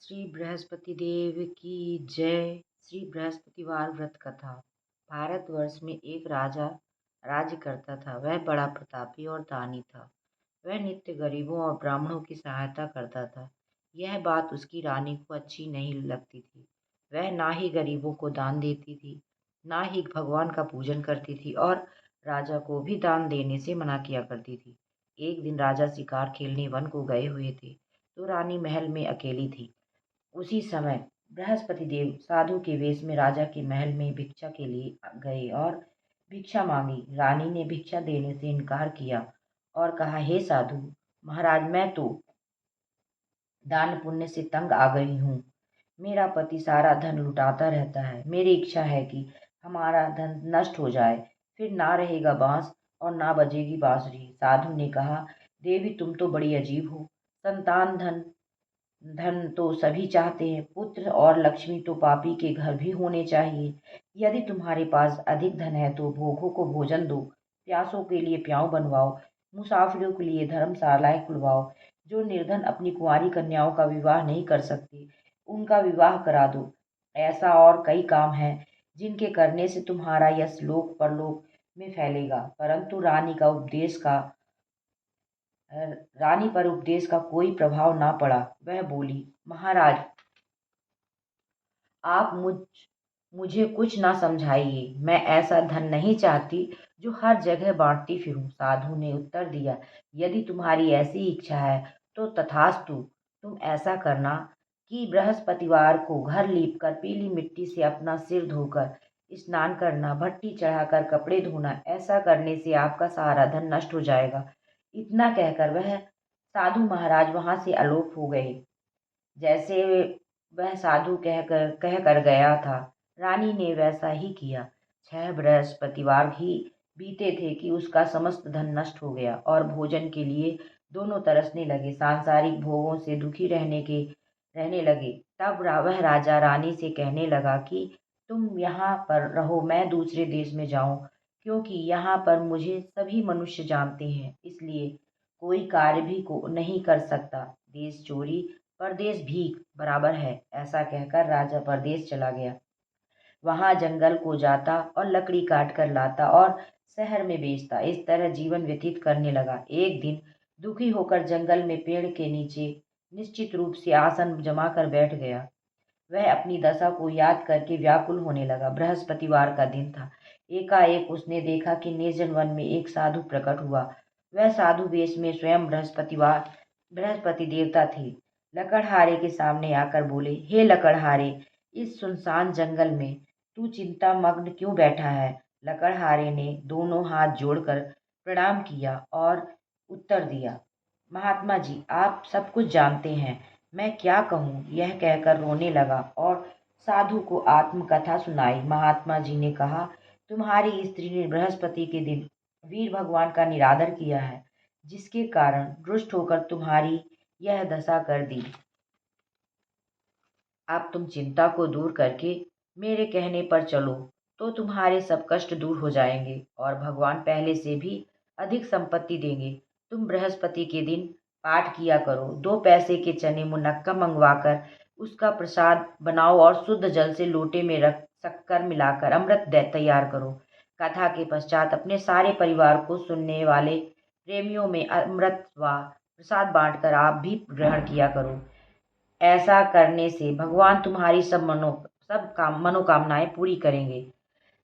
श्री बृहस्पति देव की जय। श्री बृहस्पतिवार व्रत कथा। भारतवर्ष में एक राजा राज्य करता था। वह बड़ा प्रतापी और दानी था। वह नित्य गरीबों और ब्राह्मणों की सहायता करता था। यह बात उसकी रानी को अच्छी नहीं लगती थी। वह ना ही गरीबों को दान देती थी, ना ही भगवान का पूजन करती थी और राजा को भी दान देने से मना किया करती थी। एक दिन राजा शिकार खेलने वन को गए हुए थे, तो रानी महल में अकेली थी। उसी समय बृहस्पति देव साधु के वेश में राजा के महल में भिक्षा के लिए गए और भिक्षा मांगी। रानी ने भिक्षा देने से इनकार किया और कहा, हे साधु महाराज, मैं तो दान पुण्य से तंग आ गई हूँ। मेरा पति सारा धन लुटाता रहता है। मेरी इच्छा है कि हमारा धन नष्ट हो जाए, फिर ना रहेगा बांस और ना बजेगी बांसुरी। साधु ने कहा, देवी तुम तो बड़ी अजीब हो। संतान धन धन तो सभी चाहते हैं, पुत्र और लक्ष्मी तो पापी के घर भी होने चाहिए। यदि तुम्हारे पास अधिक धन है तो भोगों को भोजन दो, प्यासों के लिए प्याऊ बनवाओ, मुसाफिरों के लिए धर्मशालाएं खुलवाओ। जो निर्धन अपनी कुंवारी कन्याओं का विवाह नहीं कर सकते, उनका विवाह करा दो। ऐसा और कई काम हैं जिनके करने से तुम्हारा यश लोक परलोक में फैलेगा। परंतु रानी पर उपदेश का कोई प्रभाव ना पड़ा। वह बोली, महाराज, आप मुझे कुछ ना समझाइए। मैं ऐसा धन नहीं चाहती जो हर जगह बांटती फिरूं। साधु ने उत्तर दिया, यदि तुम्हारी ऐसी इच्छा है तो तथास्तु। तुम ऐसा करना कि बृहस्पतिवार को घर लीपकर पीली मिट्टी से अपना सिर धोकर स्नान करना, भट्टी चढ़ाकर कपड़े धोना। ऐसा करने से आपका सारा धन नष्ट हो जाएगा। इतना कहकर वह साधु महाराज वहां से अलोप हो गए। जैसे वह साधु कह कर गया था, रानी ने वैसा ही किया। 6 बृहस्पतिवार ही बीते थे कि उसका समस्त धन नष्ट हो गया और भोजन के लिए दोनों तरसने लगे। सांसारिक भोगों से दुखी रहने लगे। तब वह राजा रानी से कहने लगा कि तुम यहाँ पर रहो, मैं दूसरे देश में जाऊं, क्योंकि यहाँ पर मुझे सभी मनुष्य जानते हैं, इसलिए कोई कार्य भी को नहीं कर सकता। देश चोरी परदेश भीख बराबर है। ऐसा कहकर राजा परदेश चला गया। वहां जंगल को जाता और लकड़ी काट कर लाता और शहर में बेचता। इस तरह जीवन व्यतीत करने लगा। एक दिन दुखी होकर जंगल में पेड़ के नीचे निश्चित रूप से आसन जमा कर बैठ गया। वह अपनी दशा को याद करके व्याकुल होने लगा। बृहस्पतिवार का दिन था। एकाएक उसने देखा कि निर्जन वन में एक साधु प्रकट हुआ। वह साधु वेश में स्वयं बृहस्पति देवता थे। लकड़हारे के सामने आकर बोले, हे लकड़हारे, इस सुनसान जंगल में तू चिंता मग्न क्यों बैठा है? लकड़हारे ने दोनों हाथ जोड़कर प्रणाम किया और उत्तर दिया, महात्मा जी, आप सब कुछ जानते हैं, मैं क्या कहूँ। यह कहकर रोने लगा और साधु को आत्मकथा सुनाई। महात्मा जी ने कहा, तुम्हारी स्त्री ने बृहस्पति के दिन वीर भगवान का निरादर किया है, जिसके कारण रुष्ट होकर तुम्हारी यह दशा कर दी। अब तुम चिंता को दूर करके मेरे कहने पर चलो तो तुम्हारे सब कष्ट दूर हो जाएंगे और भगवान पहले से भी अधिक संपत्ति देंगे। तुम बृहस्पति के दिन पाठ किया करो। 2 पैसे के चने मुनक्का मंगवाकर उसका प्रसाद बनाओ और शुद्ध जल से लोटे में रख शक्कर मिलाकर अमृत तैयार करो। कथा के पश्चात अपने सारे परिवार को सुनने वाले प्रेमियों में अमृत व प्रसाद बांटकर आप भी ग्रहण किया करो। ऐसा करने से भगवान तुम्हारी सब मनोकामनाएं पूरी करेंगे।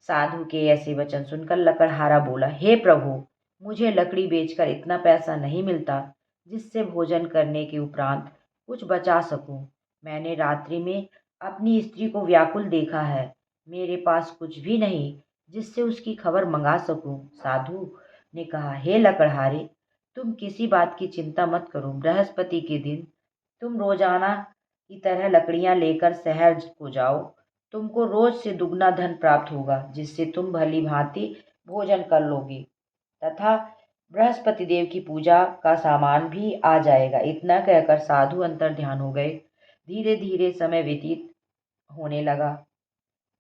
साधु के ऐसे वचन सुनकर लकड़हारा बोला, हे प्रभु, मुझे लकड़ी बेचकर इतना पैसा नहीं मिलता जिससे भोजन करने के उपरांत कुछ बचा सकूं। मैंने रात्रि में अपनी स्त्री को व्याकुल देखा है। मेरे पास कुछ भी नहीं जिससे उसकी खबर मंगा सकूं। साधु ने कहा, हे लकड़हारे, तुम किसी बात की चिंता मत करो। बृहस्पति के दिन तुम रोजाना की तरह लकड़ियां लेकर शहर को जाओ। तुमको रोज से दुगना धन प्राप्त होगा, जिससे तुम भली भांति भोजन कर लोगे तथा बृहस्पति देव की पूजा का सामान भी आ जाएगा। इतना कहकर साधु अंतर ध्यान हो गए। धीरे धीरे समय व्यतीत होने लगा।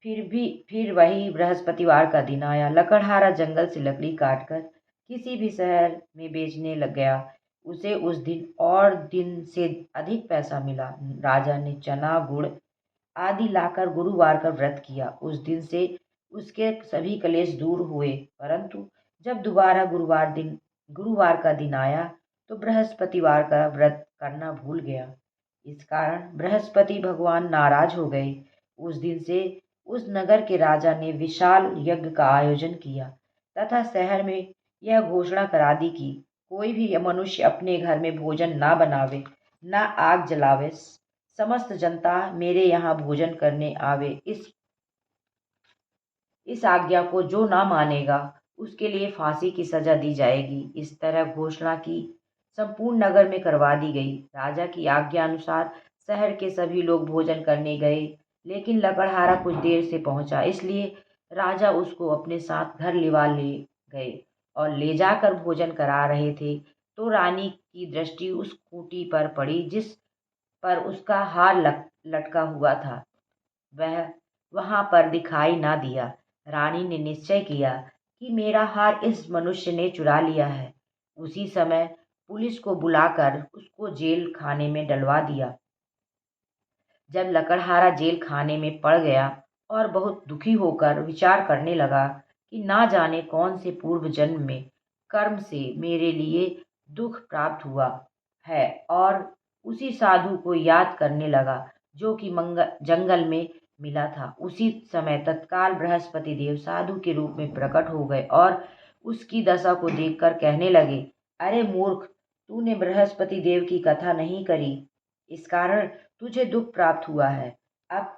फिर वही बृहस्पतिवार का दिन आया। लकड़हारा जंगल से लकड़ी काटकर किसी भी शहर में बेचने लग गया। उसे उस दिन और दिन से अधिक पैसा मिला। राजा ने चना गुड़ आदि लाकर गुरुवार का व्रत किया। उस दिन से उसके सभी कलेश दूर हुए। परंतु जब दोबारा गुरुवार का दिन आया तो बृहस्पतिवार का व्रत करना भूल गया। इस कारण बृहस्पति भगवान नाराज हो गए। उस दिन से उस नगर के राजा ने विशाल यज्ञ का आयोजन किया तथा शहर में यह घोषणा करा दी कि कोई भी मनुष्य अपने घर में भोजन ना बनावे, ना आग जलावे। समस्त जनता मेरे यहाँ भोजन करने आवे। इस आज्ञा को जो ना मानेगा उसके लिए फांसी की सजा दी जाएगी। इस तरह घोषणा की संपूर्ण नगर में करवा दी गई। राजा की आज्ञा अनुसार शहर के सभी लोग भोजन करने गए, लेकिन लकड़हारा कुछ देर से पहुंचा, इसलिए राजा उसको अपने साथ घर लिवा ले गए और ले जाकर भोजन करा रहे थे तो रानी की दृष्टि उस खूंटी पर पड़ी जिस पर उसका हार लटका हुआ था। वह वहां पर दिखाई ना दिया। रानी ने निश्चय किया कि मेरा हार इस मनुष्य ने चुरा लिया है। उसी समय पुलिस को बुलाकर उसको जेल खाने में डलवा दिया। जब लकड़हारा जेल खाने में पड़ गया और बहुत दुखी होकर विचार करने लगा कि ना जाने कौन से पूर्व जन्म में कर्म से मेरे लिए दुख प्राप्त हुआ है, और उसी साधु को याद करने लगा जो कि जंगल में मिला था। उसी समय तत्काल बृहस्पति देव साधु के रूप में प्रकट हो गए और उसकी दशा को देखकर कहने लगे, अरे मूर्ख, तूने बृहस्पति देव की कथा नहीं करी, इस कारण तुझे दुख प्राप्त हुआ है। अब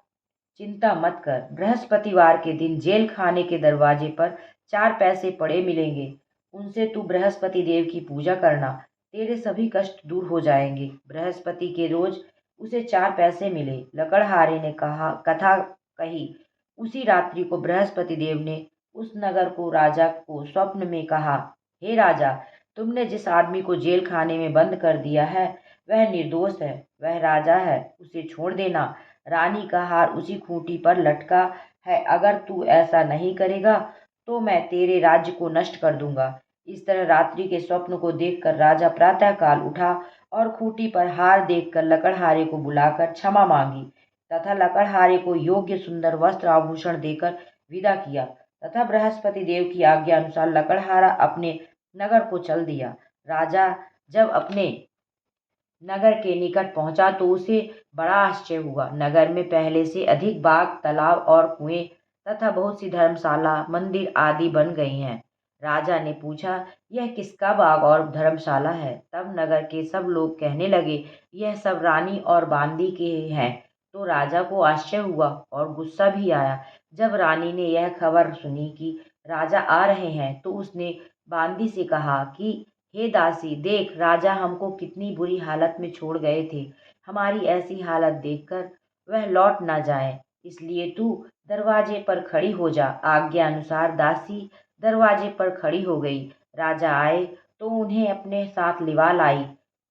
चिंता मत कर, बृहस्पतिवार के दिन जेल खाने के दरवाजे पर 4 पैसे पड़े मिलेंगे, उनसे तू बृहस्पति देव की पूजा करना, तेरे सभी कष्ट दूर हो जाएंगे। बृहस्पति के रोज उसे 4 पैसे मिले। लकड़हारे ने कथा कही। उसी रात्रि को बृहस्पति देव ने उस नगर को राजा को स्वप्न में कहा, हे राजा, तुमने जिस आदमी को जेल खाने में बंद कर दिया है वह निर्दोष है, वह राजा है, उसे छोड़ देना। रानी का हार उसी खूंटी पर लटका है, अगर तू ऐसा नहीं करेगा तो मैं तेरे राज्य को नष्ट कर दूंगा। इस तरह रात्रि के स्वप्न को देखकर राजा प्रातःकाल उठा और खूंटी पर हार देखकर लकड़हारे को बुलाकर क्षमा मांगी तथा लकड़हारे को योग्य सुंदर वस्त्र आभूषण देकर विदा किया तथा बृहस्पति देव की आज्ञा अनुसार लकड़हारा अपने नगर को चल दिया। राजा जब अपने नगर के निकट पहुंचा तो उसे बड़ा आश्चर्य हुआ। नगर में पहले से अधिक बाग, तालाब और कुएं तथा बहुत सी धर्मशाला, मंदिर आदि बन गई हैं। राजा ने पूछा, यह किसका बाग और धर्मशाला है? तब नगर के सब लोग कहने लगे, यह सब रानी और बांदी के हैं। तो राजा को आश्चर्य हुआ और गुस्सा भी आया। जब रानी ने यह खबर सुनी कि राजा आ रहे हैं तो उसने बांदी से कहा कि हे दासी, देख, राजा हमको कितनी बुरी हालत में छोड़ गए थे। हमारी ऐसी हालत देखकर वह लौट ना जाए, इसलिए तू दरवाजे पर खड़ी हो जा। आज्ञा अनुसार दासी दरवाजे पर खड़ी हो गई। राजा आए तो उन्हें अपने साथ लिवा लाई।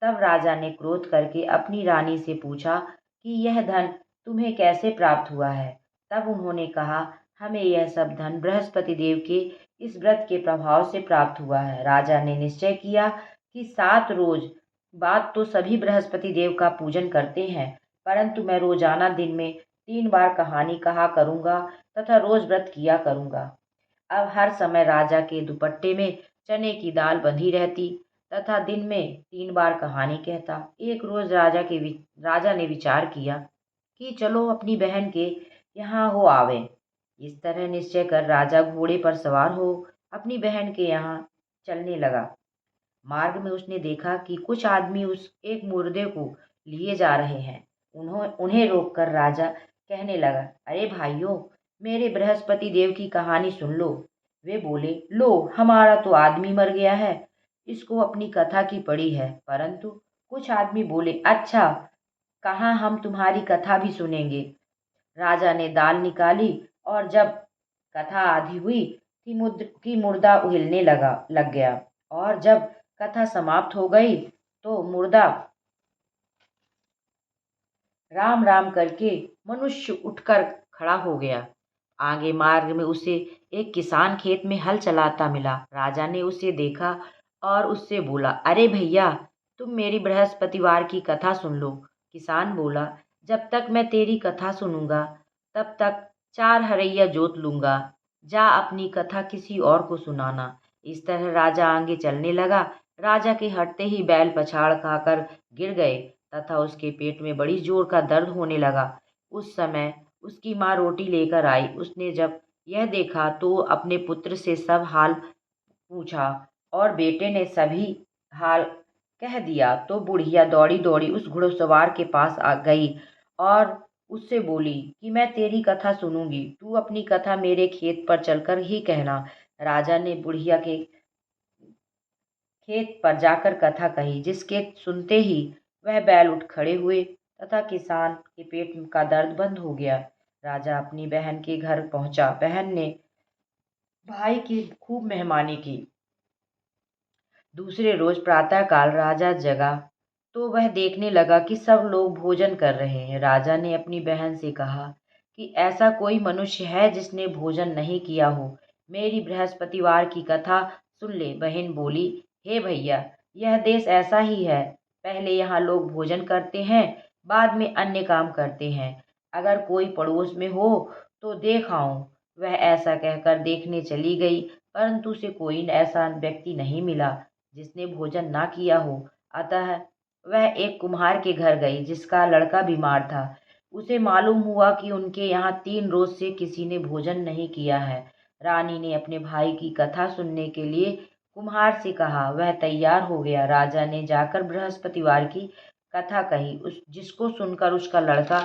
तब राजा ने क्रोध करके अपनी रानी से पूछा कि यह धन तुम्हें कैसे प्राप्त हुआ है? तब उन्होंने कहा, हमें यह सब धन बृहस्पति देव के इस व्रत के प्रभाव से प्राप्त हुआ है। राजा ने निश्चय किया कि 7 रोज बाद तो सभी बृहस्पति देव का पूजन करते हैं, परंतु मैं रोजाना दिन में 3 बार कहानी कहा करूंगा तथा रोज व्रत किया करूंगा। अब हर समय राजा के दुपट्टे में चने की दाल बंधी रहती तथा दिन में 3 बार कहानी कहता। एक रोज राजा ने विचार किया कि चलो अपनी बहन के यहाँ हो आवे। इस तरह निश्चय कर राजा घोड़े पर सवार हो अपनी बहन के यहाँ चलने लगा। मार्ग में उसने देखा कि कुछ आदमी उस एक मुर्दे को लिए जा रहे हैं। उन्हें रोककर राजा कहने लगा, अरे भाइयों, मेरे बृहस्पति देव की कहानी सुन लो। वे बोले, लो, हमारा तो आदमी मर गया है, इसको अपनी कथा की पड़ी है। परंतु कुछ आदमी बोले, अच्छा, कहाँ हम तुम्हारी कथा भी सुनेंगे। राजा ने दाल निकाली और जब कथा आधी हुई कि मुर्दा उहिलने लग गया, और जब कथा समाप्त हो गई तो मुर्दा राम राम करके मनुष्य उठकर खड़ा हो गया। आगे मार्ग में उसे एक किसान खेत में हल चलाता मिला। राजा ने उसे देखा और उससे बोला, अरे भैया, तुम मेरी बृहस्पतिवार की कथा सुन लो। किसान बोला, जब तक मैं तेरी कथा सुनूंगा तब तक 4 हरैया जोत लूंगा। जा अपनी कथा किसी और को सुनाना। इस तरह राजा आगे चलने लगा। राजा के हटते ही बैल पछाड़ खाकर गिर गए तथा उसके पेट में बड़ी जोर का दर्द होने लगा। उस समय उसकी माँ रोटी लेकर आई। उसने जब यह देखा तो अपने पुत्र से सब हाल पूछा और बेटे ने सभी हाल कह दिया तो बुढ़िया दौड़ी दौड़ी उस घुड़सवार के पास आ गई और उससे बोली कि मैं तेरी कथा सुनूंगी, तू अपनी कथा मेरे खेत पर चलकर ही कहना। राजा ने बुढ़िया के खेत पर जाकर कथा कही, जिसके सुनते ही वह बैल उठ खड़े हुए तथा किसान के पेट का दर्द बंद हो गया। राजा अपनी बहन के घर पहुंचा। बहन ने भाई की खूब मेहमानी की। दूसरे रोज प्रातःकाल राजा जगा तो वह देखने लगा कि सब लोग भोजन कर रहे हैं। राजा ने अपनी बहन से कहा कि ऐसा कोई मनुष्य है जिसने भोजन नहीं किया हो, मेरी बृहस्पतिवार की कथा सुन ले। बहन बोली, हे भैया, यह देश ऐसा ही है। पहले यहाँ लोग भोजन करते हैं, बाद में अन्य काम करते हैं। अगर कोई पड़ोस में हो तो देख आऊं। वह ऐसा कहकर देखने चली गई, परंतु उसे कोई ऐसा व्यक्ति नहीं मिला जिसने भोजन ना किया हो। अतः वह एक कुम्हार के घर गई जिसका लड़का बीमार था। उसे मालूम हुआ कि उनके यहाँ 3 रोज से किसी ने भोजन नहीं किया है। रानी ने अपने भाई की कथा सुनने के लिए कुम्हार से कहा। वह तैयार हो गया। राजा ने जाकर बृहस्पतिवार की कथा कही, उस जिसको सुनकर उसका लड़का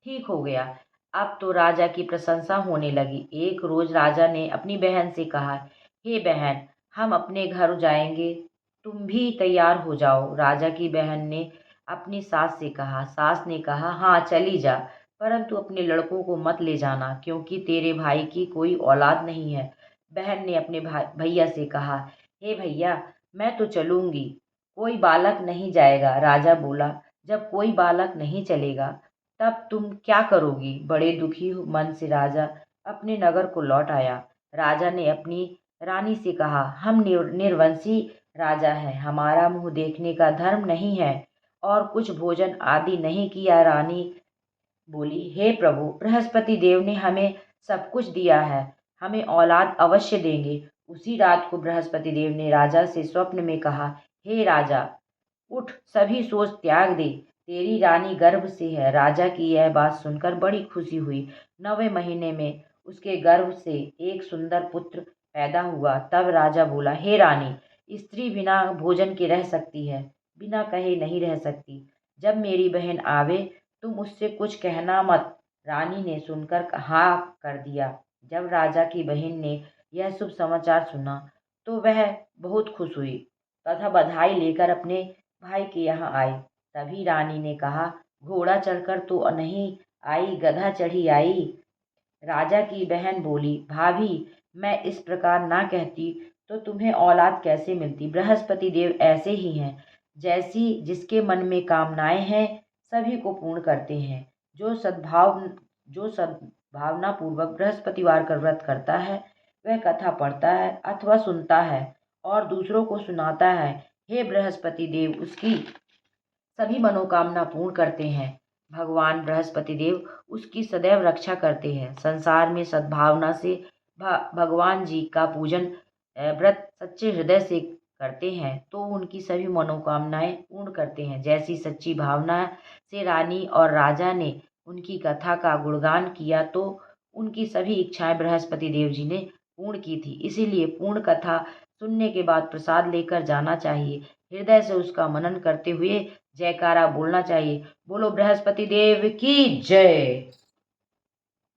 ठीक हो गया। अब तो राजा की प्रशंसा होने लगी। एक रोज राजा ने अपनी बहन से कहा, हे बहन, हम अपने घर जाएंगे, तुम भी तैयार हो जाओ। राजा की बहन ने अपनी सास से कहा। सास ने कहा, हाँ चली जा, परंतु अपने लड़कों को मत ले जाना, क्योंकि तेरे भाई की कोई औलाद नहीं है। बहन ने अपने भैया से कहा, हे भैया, मैं तो चलूंगी, कोई बालक नहीं जाएगा। राजा बोला, जब कोई बालक नहीं चलेगा तब तुम क्या करोगी। बड़े दुखी मन से राजा अपने नगर को लौट आया। राजा ने अपनी रानी से कहा, हम निर्वंशी राजा हैं, हमारा मुंह देखने का धर्म नहीं है और कुछ भोजन आदि नहीं किया। रानी बोली, हे प्रभु, बृहस्पति देव ने हमें सब कुछ दिया है, हमें औलाद अवश्य देंगे। उसी रात को बृहस्पति देव ने राजा से स्वप्न में कहा, हे राजा, उठ, सभी सोच त्याग दे, तेरी रानी गर्भ से है। राजा की यह बात सुनकर बड़ी खुशी हुई। 9वें महीने में उसके गर्भ से एक सुंदर पुत्र पैदा हुआ। तब राजा बोला, हे रानी, स्त्री बिना भोजन के रह सकती है, बिना कहे नहीं रह सकती। जब मेरी बहन आवे तुम उससे कुछ कहना मत। रानी ने सुनकर हाँ कर दिया। जब राजा की बहन ने यह शुभ समाचार सुना तो वह बहुत खुश हुई तथा बधाई लेकर अपने भाई के यहाँ आई। तभी रानी ने कहा, घोड़ा चढ़कर तो नहीं आई, गधा चढ़ी आई। राजा की बहन बोली, भाभी, मैं इस प्रकार ना कहती तो तुम्हें औलाद कैसे मिलती। बृहस्पति देव ऐसे ही हैं, जैसी जिसके मन में कामनाएं हैं सभी को पूर्ण करते हैं। जो सद्भावना पूर्वक बृहस्पतिवार का व्रत करता है वह कथा पढ़ता है अथवा सुनता है और दूसरों को सुनाता है, हे बृहस्पति देव उसकी सभी मनोकामना पूर्ण करते हैं। भगवान बृहस्पति देव उसकी सदैव रक्षा करते हैं। संसार में सद्भावना से भगवान जी का पूजन व्रत सच्चे हृदय से करते हैं तो उनकी सभी मनोकामनाएं पूर्ण करते हैं। जैसी सच्ची भावना से रानी और राजा ने उनकी कथा का गुणगान किया तो उनकी सभी इच्छाएं बृहस्पति देव जी ने पूर्ण की थी। इसीलिए पूर्ण कथा सुनने के बाद प्रसाद लेकर जाना चाहिए। हृदय से उसका मनन करते हुए जयकारा बोलना चाहिए। बोलो बृहस्पति देव की जय।